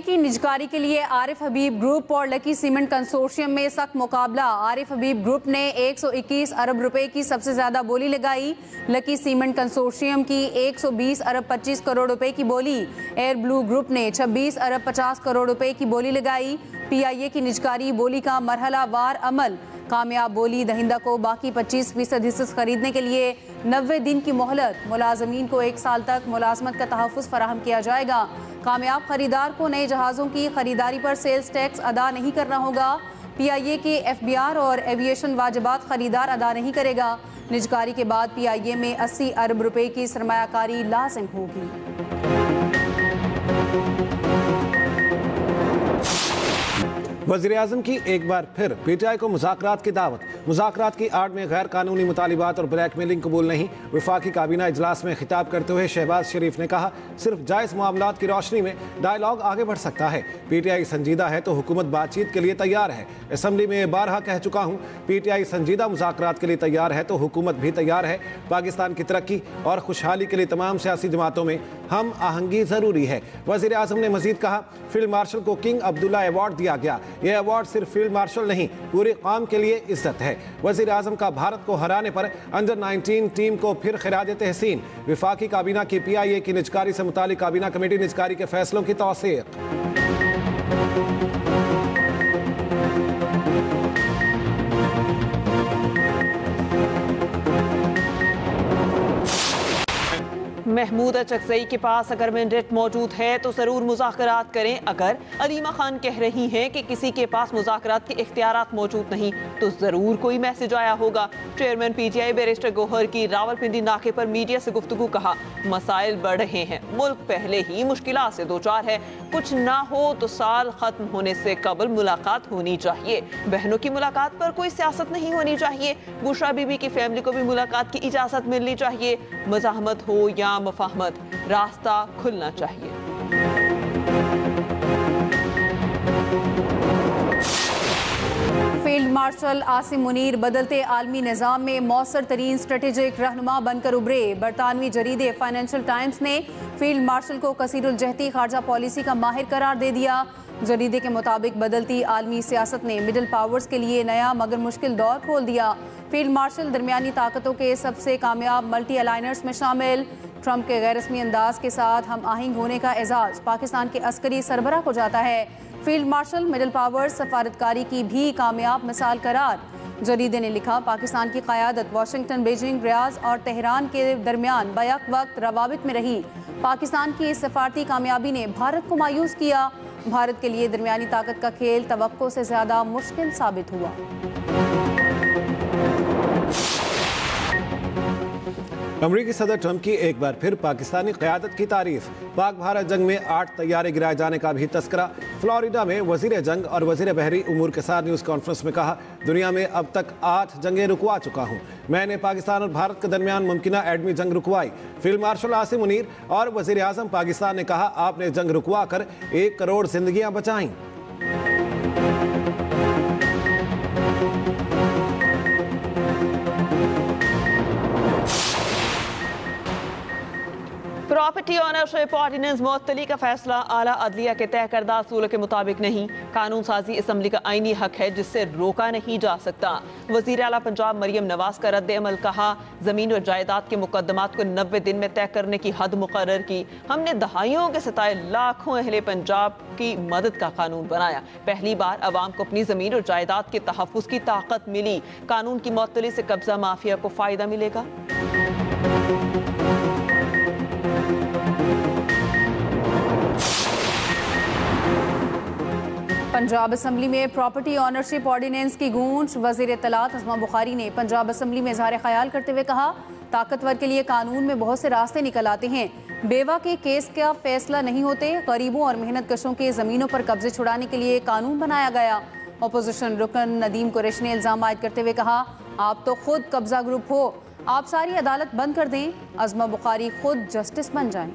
की निजकारी के लिए आरिफ हबीब ग्रुप और लकी सीमेंट कंसोर्शियम में सख्त मुकाबला। आरिफ हबीब ग्रुप ने 121 अरब रुपए की सबसे ज्यादा बोली लगाई। लकी सीमेंट कंसोर्शियम की 120 अरब 25 करोड़ रुपए की बोली। एयर ब्लू ग्रुप ने 26 अरब 50 करोड़ रुपए की बोली लगाई। PIA की निजकारी बोली का मरहलावार अमल। कामयाब बोली दहिंदा को बाकी 25% हिस्से खरीदने के लिए 90 दिन की मोहलत। मुलाजमीन को 1 साल तक मुलाजमत का तहफ़्फ़ुज़ फराहम किया जाएगा। कामयाब खरीदार को नए जहाज़ों की खरीदारी पर सेल्स टैक्स अदा नहीं करना होगा। PIA के FBR और एविएशन वाजिबात खरीदार अदा नहीं करेगा। निजकारी के बाद PIA में 80 अरब रुपए की सरमायाकारी लाज़िम होगी। वज़ीर-ए-आज़म की एक बार फिर PTI को मुज़ाकरात की दावत। मुज़ाकरात की आड़ में गैर कानूनी मुतालिबात और ब्लैकमेलिंग कबूल नहीं। वफाकी काबीना इजलास में खिताब करते हुए शहबाज शरीफ ने कहा, सिर्फ जायज़ मामलात की रोशनी में डायलॉग आगे बढ़ सकता है। PTI संजीदा है तो हुकूमत बातचीत के लिए तैयार है। असम्बली में बारहा कह चुका हूँ, PTI संजीदा मुज़ाकरात के लिए तैयार है तो हुकूमत भी तैयार है। पाकिस्तान की तरक्की और खुशहाली के लिए तमाम सियासी जमातों में हम आहंगी ज़रूरी है। वज़ीर-ए-आज़म ने मज़ीद कहा, फील्ड मार्शल को किंग अब्दुल्ला अवार्ड दिया गया। यह अवार्ड सिर्फ फील्ड मार्शल नहीं, पूरी कौम के लिए इज्जत है। वज़ीर-ए-आज़म का भारत को हराने पर अंडर 19 टीम को फिर खिराज तहसीन। वफाकी काबीना की PIA की निजकारी से मुतालिक काबीना कमेटी निजकारी के फैसलों की तौसीक। महमूद अचकज़ई के पास अगर मैंडेट मौजूद है तो ज़रूर मुज़ाकरात करें। अगर अरीमा खान कह रही हैं कि किसी के पास मुज़ाकरात के इख्तियारात मौजूद नहीं तो ज़रूर कोई मैसेज आया होगा। चेयरमैन PTI बैरिस्टर गौहर की रावलपिंडी नाके पर मीडिया से गुफ्तगू। कहा, मसाइल बढ़ रहे हैं, मुल्क पहले ही मुश्किलात से दो चार है। कुछ ना हो तो साल ख़त्म होने से कबल मुलाकात होनी चाहिए। बहनों की मुलाकात पर कोई सियासत नहीं होनी चाहिए। बुशरा बीबी की फैमिली को भी मुलाकात की इजाज़त मिलनी चाहिए। मज़ाहमत हो या मुफाहमत, रास्ता खुलना चाहिए। फील्ड मार्शल आसिम मुनीर बदलते आलमी निज़ाम में मौसर तरीन स्ट्रेटेजिक रहनुमा बनकर उभरे। बरतानवी जरीदे फाइनेंशियल टाइम्स ने फील्ड मार्शल को कसीरुल जहती खारजा पॉलिसी का माहिर करार दे दिया। जरीदे के मुताबिक बदलती आलमी सियासत ने मिडिल पावर्स के लिए नया मगर मुश्किल दौर खोल दिया। फील्ड मार्शल दरमियानी ताकतों के सबसे कामयाब मल्टी अलाइनर्स में शामिल। ट्रंप के गैर रस्मी अंदाज के साथ हम आहंग होने का एजाज पाकिस्तान के अस्करी सरबरा को जाता है। फील्ड मार्शल मिडिल पावर्स सफारतकारी की भी कामयाब मिसाल करार। जरीदे ने लिखा, पाकिस्तान की क़यादत वाशिंगटन, बीजिंग, रियाज और तेहरान के दरमियान बैक वक्त रवाबित में रही। पाकिस्तान की इस सफारती कामयाबी ने भारत को मायूस किया। भारत के लिए दरमियानी ताकत का खेल तवक्को से ज़्यादा मुश्किल साबित हुआ। अमरीकी सदर ट्रंप की एक बार फिर पाकिस्तानी क़यादत की तारीफ। पाक भारत जंग में 8 तैयारे गिराए जाने का भी तस्करा। फ्लोरिडा में वज़ीर जंग और वज़ीर बहरी उमूर के साथ न्यूज़ कॉन्फ्रेंस में कहा, दुनिया में अब तक 8 जंगें रुकवा चुका हूँ। मैंने पाकिस्तान और भारत के दरमियान मुमकिना एडमी जंग रुकवाई। फील्ड मार्शल आसिम मुनीर और वज़ीर-ए-आज़म पाकिस्तान ने कहा, आपने जंग रुकवा कर 1 करोड़ जिंदगियाँ बचाईं। प्रॉपर्टी ऑनरशिप ऑर्डिनेंस मुअत्तली का फैसला आला अदलिया के तय करदा असूलों के मुताबिक नहीं। कानून साजी असम्बली का आईनी हक है जिससे रोका नहीं जा सकता। वज़ीर आला पंजाब मरियम नवाज का रद्द अमल। कहा, ज़मीन और जायदाद के मुकदमात को 90 दिन में तय करने की हद मुकर्रर की। हमने दहाइयों के सताए लाखों अहले पंजाब की मदद का कानून बनाया। पहली बार अवाम को अपनी ज़मीन और जायदाद के तहफ़्फ़ुज़ की ताकत मिली। कानून की मुअत्तली से कब्जा माफिया को फ़ायदा मिलेगा। पंजाब असम्बली में प्रॉपर्टी ऑनरशिप ऑर्डिनेंस की गूंज। वज़ीर इत्तलात अज़मा बुखारी ने पंजाब असम्बली में इज़हार ख्याल करते हुए कहा, ताकतवर के लिए कानून में बहुत से रास्ते निकल आते हैं। बेवा के केस का फैसला नहीं होते। गरीबों और मेहनत कशों के ज़मीनों पर कब्जे छुड़ाने के लिए कानून बनाया गया। अपोजिशन रुकन नदीम कुरैशी ने इल्ज़ाम आयद करते हुए कहा, आप तो खुद कब्जा ग्रुप हो, आप सारी अदालत बंद कर दें। अज़मा बुखारी खुद जस्टिस बन जाएं।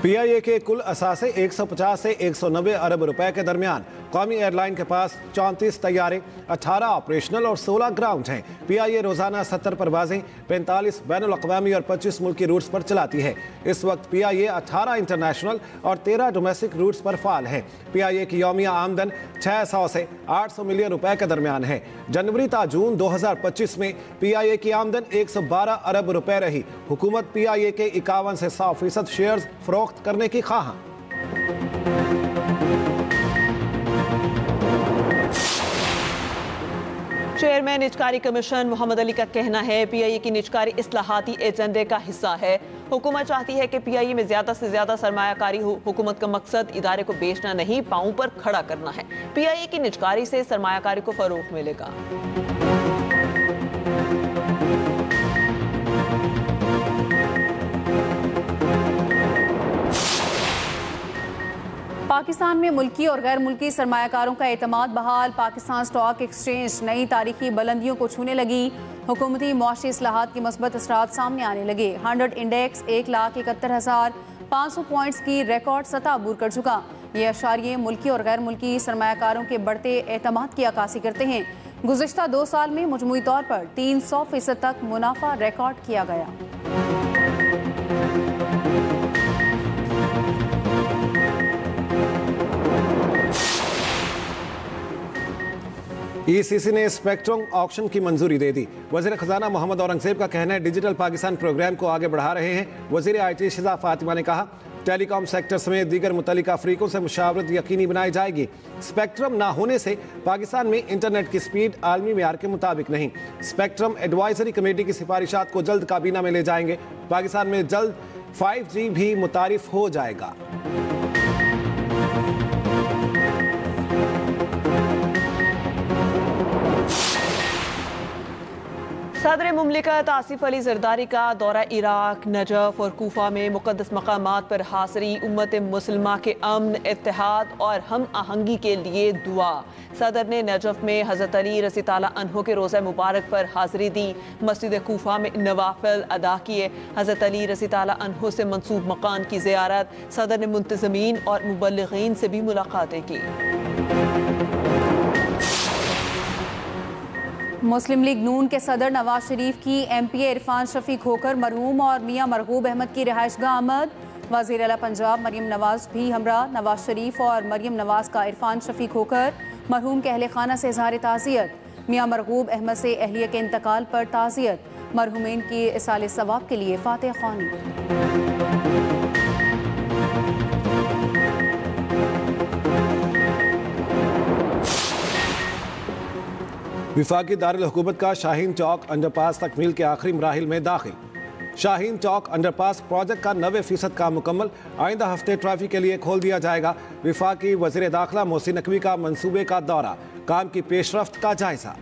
PIA के कुल असासे 150 से 190 अरब रुपए के दरमियान। कौमी एयरलाइन के पास 34 तैयारे, 18 ऑपरेशनल और 16 ग्राउंड हैं। PIA रोजाना 70 परवाजें, 45 बैनुल-अक़वामी और 25 मुल्की रूट्स पर चलाती है। इस वक्त PIA 18 इंटरनेशनल और 13 डोमेस्टिक रूट्स पर फाल है। PIA की यौमिया आमदन 600 से 800 मिलियन रुपए के दरमियान है। जनवरी ता जून 2025 में PIA की आमदन 112 अरब रुपए रही। हुकूमत PIA के 51 से 100% शेयर्स फरोख्त करने की ख्वाह। चेयरमैन निजकारी कमीशन मोहम्मद अली का कहना है PIA की निजकारी इस्लाहाती एजेंडे का हिस्सा है। हुकूमत चाहती है कि PIA में ज्यादा से ज्यादा सरमायाकारी हो। हुकूमत का मकसद इदारे को बेचना नहीं, पांव पर खड़ा करना है। PIA की निजकारी से सरमायाकारी को फरोग मिलेगा। पाकिस्तान में मुल्की और गैर मुल्की सरमायाकारों का एतमाद बहाल। पाकिस्तान स्टॉक एक्सचेंज नई तारीखी बुलंदियों को छूने लगी। हुकूमती मुआशी इस्लाहात के मस्बत असरात सामने आने लगे। 100 इंडेक्स 1,71,500 पॉइंट्स की रिकॉर्ड सतह अबूर कर चुका। ये अशारिये मुल्की और गैर मुल्की सरमायाकारों के बढ़ते एतमाद की अक्कासी करते हैं। गुज़िश्ता 2 साल में मजमूई तौर पर 300% तक मुनाफा रिकॉर्ड किया गया। ECC ने स्पेक्ट्रम ऑक्शन की मंजूरी दे दी। वज़ीर खजाना मोहम्मद औरंगज़ेब का कहना है डिजिटल पाकिस्तान प्रोग्राम को आगे बढ़ा रहे हैं। वज़ीर IT शिजा फातिमा ने कहा टेलीकॉम सेक्टर समेत दीगर मुतल्लिका फ़रीक़ों से मुशावरत यकीनी बनाई जाएगी। स्पेक्ट्रम ना होने से पाकिस्तान में इंटरनेट की स्पीड आलमी मेयार के मुताबिक नहीं। स्पेक्ट्रम एडवाइजरी कमेटी की सिफारिशात को जल्द काबीना में ले जाएंगे। पाकिस्तान में जल्द 5G भी मुतारिफ हो जाएगा। सदर मुमलिकत आसिफ अली जरदारी का दौरा इराक, नजफ और कूफा में मुक़द्दस मकामात पर हाज़री। उम्मत मुसलमा के अमन, इत्तेहाद और हम आहंगी के लिए दुआ। सदर ने नजफ में हज़रत अली रज़ी ताला अन्हो के रोज़ा मुबारक पर हाज़री दी। मस्जिद कूफा में नवाफिल अदा किए। हज़रत अली रज़ी ताला अन्हो से मंसूब मकान की ज़ियारत। सदर ने मुंतज़मीन और मुबल्लिगीन से भी मुलाकातें की। मुस्लिम लीग नून के सदर नवाज शरीफ की MPA इरफान शफीक होकर मरहूम और मियां मरगूब अहमद की रिहाइशगाह आमद। वज़ीर आला पंजाब मरियम नवाज भी हमरा। नवाज शरीफ और मरियम नवाज का इरफान शफीक होकर मरहूम के अहले खाना से इज़हार ताज़ियत। मियां मरगूब अहमद से अहलिया के इंतकाल पर ताज़ियत। मरहूमीन की इसाले सवाब के लिए फातिहा ख़्वानी। विफाकी दारुल हुकूमत का शाहीन चौक अंडरपास तकमील के आखिरी मराहिल में दाखिल। शाहीन चौक अंडरपास प्रोजेक्ट का 90% काम मुकम्मल। आइंदा हफ्ते ट्रैफिक के लिए खोल दिया जाएगा। विफाकी वज़ीर दाखिला मोहसिन नकवी का मंसूबे का दौरा, काम की पेशरफ्त का जायजा।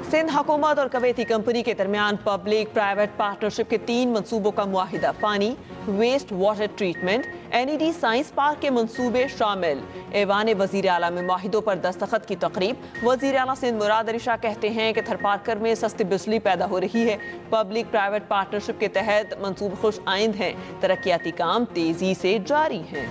सिंध हुकूमत और कवैती कंपनी के दरमियान पब्लिक प्राइवेट पार्टनरशिप के 3 मंसूबों का मुआहिदा। पानी, waste water treatment, NED science park के मंसूबे शामिल। ऐवान वज़ीर आला में मुआहिदों पर दस्तखत की तकरीब। वज़ीर आला सिंध मुराद अली शाह कहते हैं कि थरपारकर में सस्ती बिजली पैदा हो रही है। पब्लिक प्राइवेट पार्टनरशिप के तहत मंसूबे खुश आइंद हैं। तरक्याती काम तेजी से जारी हैं।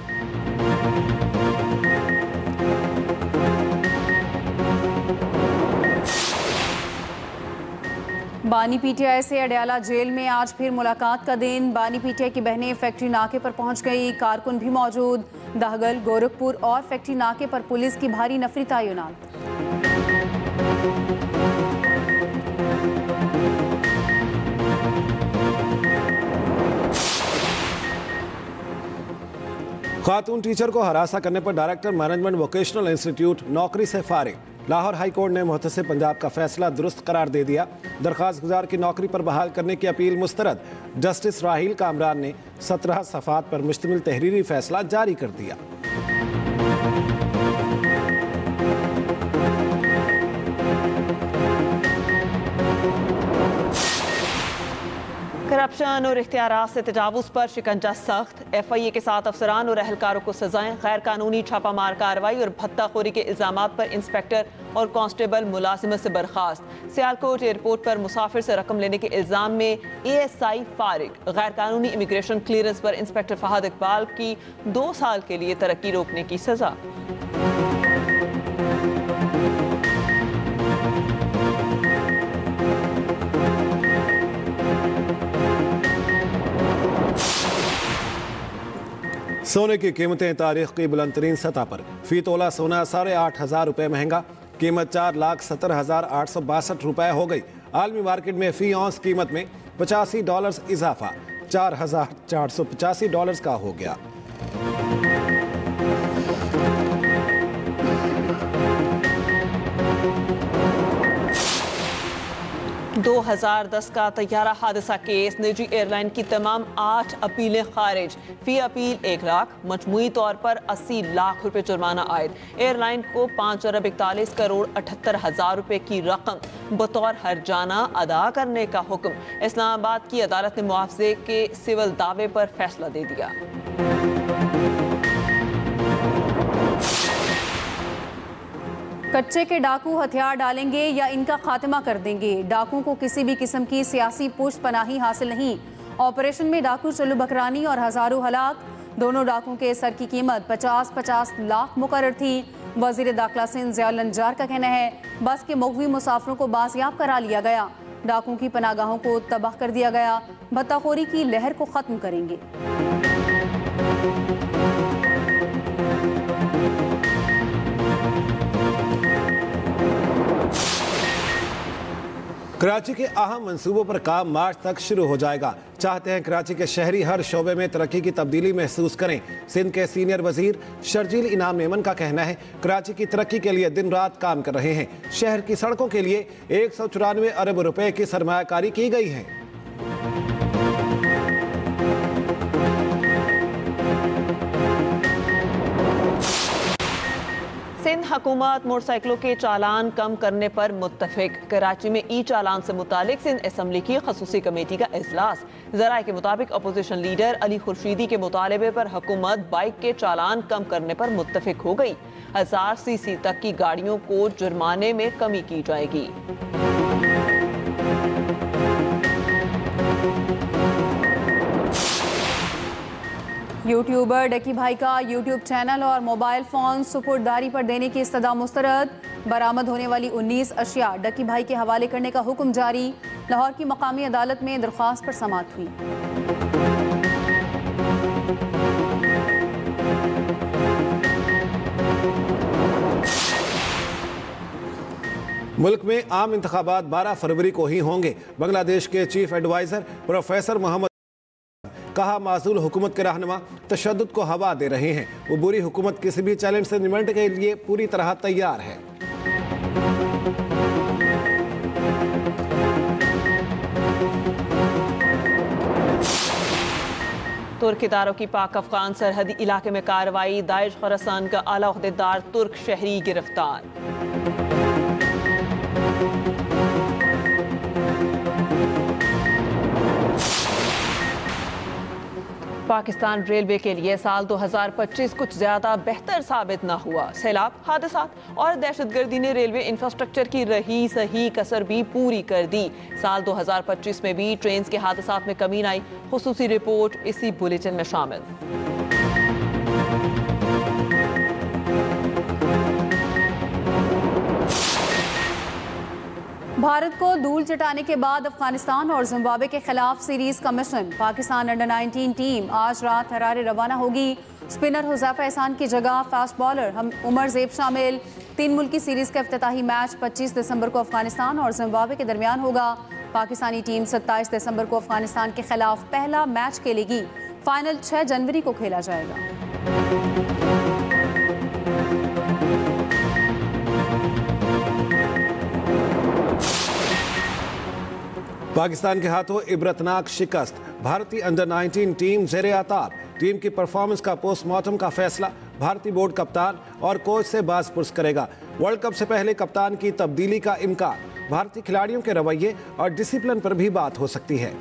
बानी PTI से अडयाला जेल में आज फिर मुलाकात का दिन। बानी PTI की बहनें फैक्ट्री नाके पर पहुंच गई। कारकुन भी मौजूद। दहगल, गोरखपुर और फैक्ट्री नाके पर पुलिस की भारी नफरी तैनात। खातून टीचर को हरासा करने पर डायरेक्टर मैनेजमेंट वोकेशनल इंस्टीट्यूट नौकरी से फारिग। लाहौर हाई कोर्ट ने मुहतसिब पंजाब का फैसला दुरुस्त करार दे दिया। दरख्वास्त गुजार की नौकरी पर बहाल करने की अपील मुस्तरद। जस्टिस राहील कामरान ने 17 सफ़ात पर मुश्तमिल तहरीरी फैसला जारी कर दिया। करप्शन और इख्तियारात से तजावुज़ पर शिकंजा सख्त, FIA के 7 अफसरान और अहलकारों को सजाएं, गैर कानूनी छापामार कार्रवाई और भत्ताखोरी के इल्जामात पर इंस्पेक्टर और कांस्टेबल मुलाजिमत से बर्खास्त। सियालकोट एयरपोर्ट पर मुसाफिर से रकम लेने के इल्जाम में ASI फारिग, गैर कानूनी इमिग्रेशन क्लियरेंस पर इंस्पेक्टर फहद इकबाल की 2 साल के लिए तरक्की रोकने की सजा। सोने की कीमतें तारीख की बुलंदतरीन सतह पर। फी तोला सोना 8,500 रुपये महंगा, कीमत 4,70,862 रुपये हो गई। आलमी मार्केट में फी औंस कीमत में $85 इजाफा, $4,485 का हो गया। दो 2010 का तैयारा हादसा केस, निजी एयरलाइन की तमाम 8 अपीलें खारिज। फी अपील 1 लाख, मजमूई तौर पर 80 लाख रुपए जुर्माना आयद। एयरलाइन को 5,41,78,000 रुपए की रकम बतौर हर्जाना अदा करने का हुक्म। इस्लामाबाद की अदालत ने मुआवजे के सिविल दावे पर फैसला दे दिया। कच्चे के डाकू हथियार डालेंगे या इनका खात्मा कर देंगे। डाकुओं को किसी भी किस्म की सियासी पुष्टपनाही हासिल नहीं। ऑपरेशन में डाकू चल्लू बकरानी और हजारों हलाक। दोनों डाकुओं के सर की कीमत 50-50 लाख मुकर्रर थी। वजीर दाखिला सिंध ज़ियाउल अंजार का कहना है बस के मुग़वी मुसाफिरों को बाजियाब करा लिया गया। डाकुओं की पनागाहों को तबाह कर दिया गया। भत्ताखोरी की लहर को ख़त्म करेंगे। कराची के अहम मंसूबों पर काम मार्च तक शुरू हो जाएगा। चाहते हैं कराची के शहरी हर शोबे में तरक्की की तब्दीली महसूस करें। सिंध के सीनियर वजीर शर्जील इनाम मेमन का कहना है कराची की तरक्की के लिए दिन रात काम कर रहे हैं। शहर की सड़कों के लिए 194 अरब रुपए की सरमायाकारी की गई है। सिंध हुकूमत मोटरसाइकिलों के चालान कम करने पर मुत्तफिक। कराची में ई चालान से मुतालिक सिंध असम्बली की खसूसी कमेटी का इजलास। ज़राए के मुताबिक अपोजिशन लीडर अली खुर्शीदी के मुतालबे पर हुकूमत बाइक के चालान कम करने पर मुत्तफिक हो गई। 1000 सीसी तक की गाड़ियों को जुर्माने में कमी की जाएगी। यूट्यूबर डकी भाई का यूट्यूब चैनल और मोबाइल फ़ोन सुपुर्ददारी पर देने की इस्तदा मुस्तरद। बरामद होने वाली 19 अशिया डकी भाई के हवाले करने का हुक्म जारी। लाहौर की मकामी अदालत में दरख्वास्त पर समाअत हुई। मुल्क में आम इंतखाबात 12 फरवरी को ही होंगे। बांग्लादेश के चीफ एडवाइजर प्रोफेसर मोहम्मद कहा मासूल हुकूमत के रहनुमा तशद्दुद को हवा दे रहे हैं। वो बुरी हुकूमत किसी भी चैलेंज से निपटने के लिए पूरी तरह तैयार है। तुर्क इदारों की पाक अफगान सरहदी इलाके में कार्रवाई। दाइश खुरासान का आला ओहदेदार तुर्क शहरी गिरफ्तार। पाकिस्तान रेलवे के लिए साल 2025 कुछ ज्यादा बेहतर साबित न हुआ। सैलाब, हादसात और दहशतगर्दी ने रेलवे इंफ्रास्ट्रक्चर की रही सही कसर भी पूरी कर दी। साल 2025 में भी ट्रेन के हादसात में कमी आई। खुसूसी रिपोर्ट इसी बुलेटिन में शामिल। भारत को धूल चटाने के बाद अफगानिस्तान और जिम्बाब्वे के खिलाफ सीरीज का मिशन। पाकिस्तान अंडर-19 टीम आज रात हरारे रवाना होगी। स्पिनर हुज़ैफा एहसान की जगह फास्ट बॉलर उमर ज़ेब शामिल। 3 मुल्की सीरीज का इफ्तिताही मैच 25 दिसंबर को अफगानिस्तान और जिम्बाब्वे के दरमियान होगा। पाकिस्तानी टीम 27 दिसंबर को अफगानिस्तान के खिलाफ पहला मैच खेलेगी। फाइनल 6 जनवरी को खेला जाएगा। पाकिस्तान के हाथों इबरतनाक शिकस्त। भारतीय अंडर-19 टीम ज़ेरे आताब। टीम की परफॉर्मेंस का पोस्टमार्टम का फैसला भारतीय बोर्ड कप्तान और कोच से बाज़पुर्स करेगा। वर्ल्ड कप से पहले कप्तान की तब्दीली का इम्कान। भारतीय खिलाड़ियों के रवैये और डिसिप्लिन पर भी बात हो सकती है।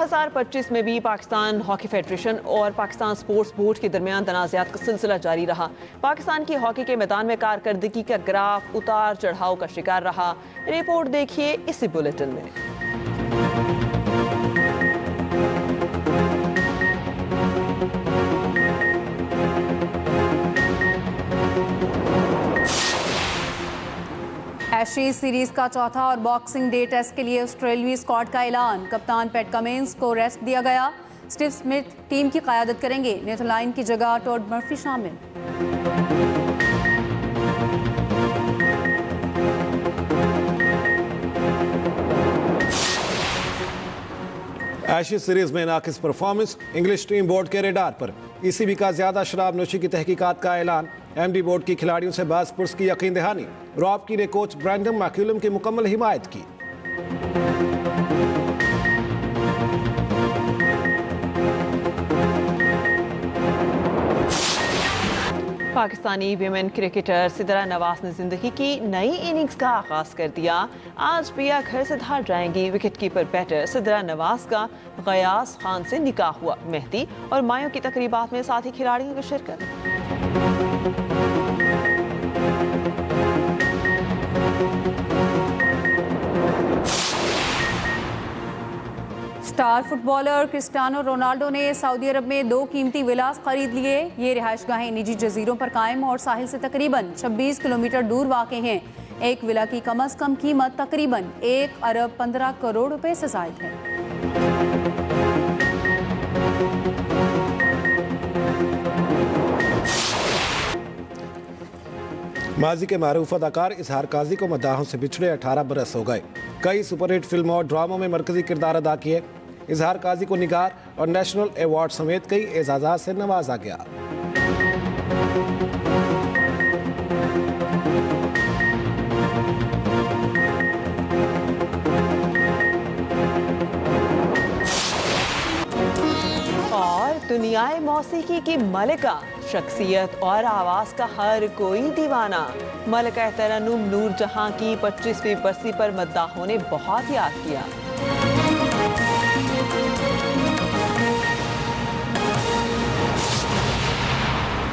2025 में भी पाकिस्तान हॉकी फेडरेशन और पाकिस्तान स्पोर्ट्स बोर्ड के दरमियान तनाज़ात का सिलसिला जारी रहा। पाकिस्तान की हॉकी के मैदान में कारकर्दगी का ग्राफ उतार चढ़ाव का शिकार रहा। रिपोर्ट देखिए इसी बुलेटिन में। एशेज सीरीज का चौथा और बॉक्सिंग डे टेस्ट के लिए ऑस्ट्रेलियाई स्क्वाड का ऐलान। कप्तान पैट कमिंस को रेस्ट दिया गया। स्टीव स्मिथ टीम की क़यादत करेंगे। नेथरलैंड की जगह टॉड मर्फी शामिल। एशेज सीरीज में नाकिस परफॉर्मेंस, इंग्लिश टीम बोर्ड के रेडार पर। ईसीबी का ज्यादा शराब नोशी की तहकीकात का ऐलान। एमडी बोर्ड की खिलाड़ियों से बास पुर्स की यकीन दहानी। रॉब की ने कोच ब्रैंडन मैक्यूलम की मुकम्मल हिमायत की। पाकिस्तानी विमेन क्रिकेटर सिदरा नवाज ने जिंदगी की नई इनिंग्स का आगाज कर दिया। आज पिया घर से धार जाएंगी। विकेटकीपर बैटर सिदरा नवाज का गयास खान से निकाह हुआ। मेहदी और मायों की तकरीबात में साथी खिलाड़ियों की शिरकत। स्टार फुटबॉलर क्रिस्टियानो रोनाल्डो ने सऊदी अरब में 2 कीमती विलास खरीद लिए। ये रिहाइशगाहें निजी जजीरों पर कायम और साहिल से तकरीबन 26 किलोमीटर दूर वाक़ हैं। एक विला की कम अज़ कम कीमत तकरीबन 1 अरब 15 करोड़ रुपए से ज़ायद है। माजी के मारूफ अदाकार इजहार काजी को मद्दाहों से बिछड़े 18 बरस हो गए। कई सुपरहिट फिल्मों और ड्रामों में मरकजी किरदार अदा किए। इजहार काजी को निगार और नेशनल अवार्ड समेत कई एजाज़ात से नवाजा गया। और दुनियाए मौसीकी की मलिका, शख्सियत और आवाज़ का हर कोई दीवाना। मलिका तरन्नुम नूर जहां की 25वीं बरसी पर मद्दाहों ने बहुत याद किया।